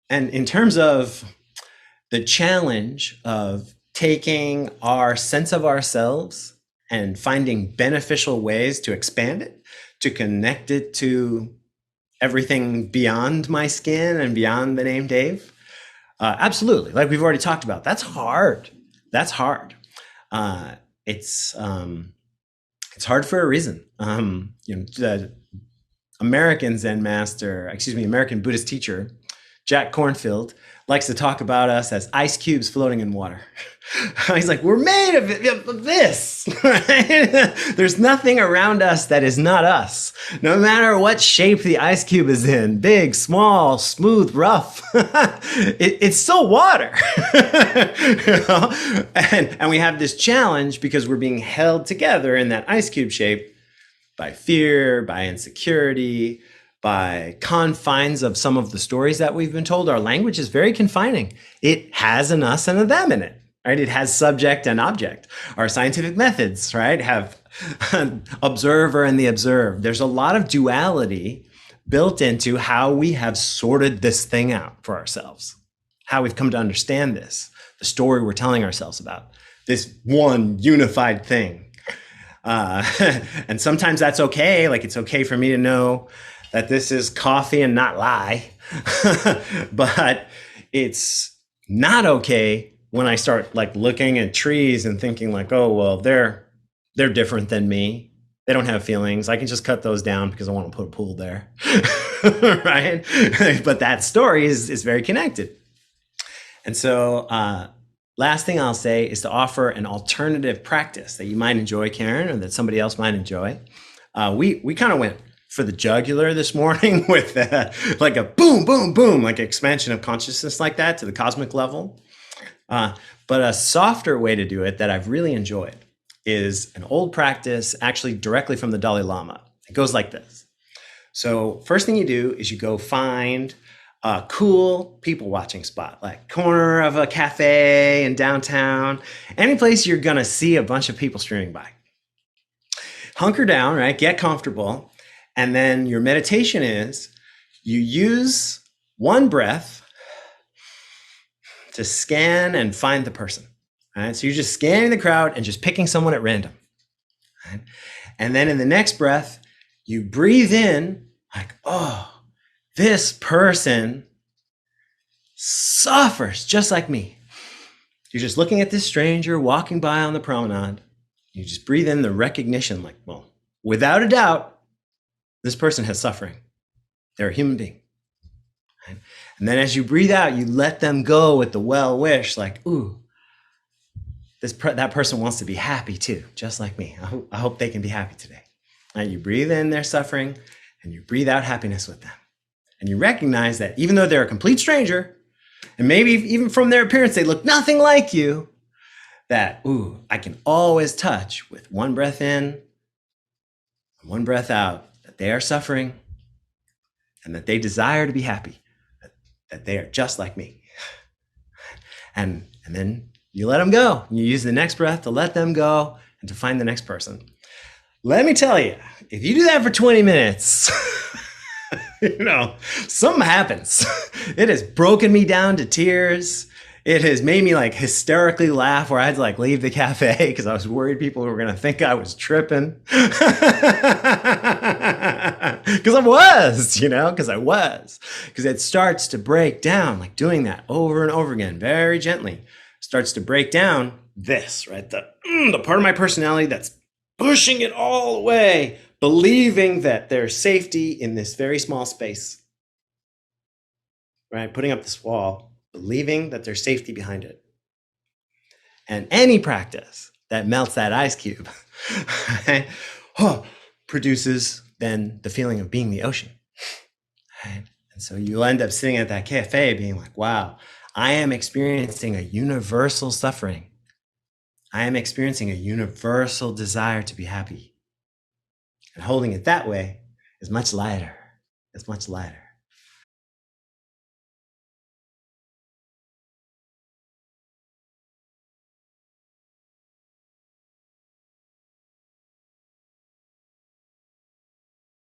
And in terms of the challenge of taking our sense of ourselves and finding beneficial ways to expand it, to connect it to everything beyond my skin and beyond the name Dave, absolutely. Like we've already talked about, that's hard. That's hard. It's hard for a reason. The American Zen master, American Buddhist teacher, Jack Kornfield, likes to talk about us as ice cubes floating in water. He's like, we're made of this, right? There's nothing around us that is not us. No matter what shape the ice cube is in, big, small, smooth, rough, it's still water. You know? And we have this challenge because we're being held together in that ice cube shape by fear, by insecurity, by confines of some of the stories that we've been told. Our language is very confining. It has an us and a them in it, right? It has subject and object. Our scientific methods, right, have an observer and the observed. There's a lot of duality built into how we have sorted this thing out for ourselves, how we've come to understand this, the story we're telling ourselves about this one unified thing. And sometimes that's okay. Like it's okay for me to know that this is coffee and not lie. But it's not okay when I start like looking at trees and thinking like, oh, well, they're different than me. They don't have feelings. I can just cut those down because I want to put a pool there. Right? But that story is very connected. And so last thing I'll say is to offer an alternative practice that you might enjoy, Karen, or that somebody else might enjoy. We kind of went for the jugular this morning with like a boom, boom, boom, like expansion of consciousness like that to the cosmic level. But a softer way to do it that I've really enjoyed is an old practice actually directly from the Dalai Lama. It goes like this. So first thing you do is you go find a cool people watching spot, like corner of a cafe in downtown, any place you're gonna see a bunch of people streaming by. Hunker down, right? Get comfortable. And then your meditation is you use one breath to scan and find the person. Right? So you're just scanning the crowd and just picking someone at random. Right? And then in the next breath, you breathe in like, oh, this person suffers just like me. You're just looking at this stranger walking by on the promenade. You just breathe in the recognition like, well, without a doubt, this person has suffering. They're a human being. Right? And then as you breathe out, you let them go with the well wish, like, ooh, that person wants to be happy too, just like me. I hope they can be happy today. And you breathe in their suffering and you breathe out happiness with them. And you recognize that even though they're a complete stranger, and maybe even from their appearance, they look nothing like you, that, ooh, I can always touch with one breath in, one breath out, that they are suffering and that they desire to be happy, that they are just like me. And then you let them go. You use the next breath to let them go and to find the next person. Let me tell you, if you do that for 20 minutes, something happens. It has broken me down to tears. It has made me like hysterically laugh where I had to like leave the cafe because I was worried people were going to think I was tripping. Because I was. Because it starts to break down, like doing that over and over again, very gently, starts to break down this, right? The part of my personality that's pushing it all away, believing that there's safety in this very small space, right? Putting up this wall, believing that there's safety behind it. And any practice that melts that ice cube produces then the feeling of being the ocean. Right? And so you'll end up sitting at that cafe being like, wow, I am experiencing a universal suffering. I am experiencing a universal desire to be happy. And holding it that way is much lighter. It's much lighter.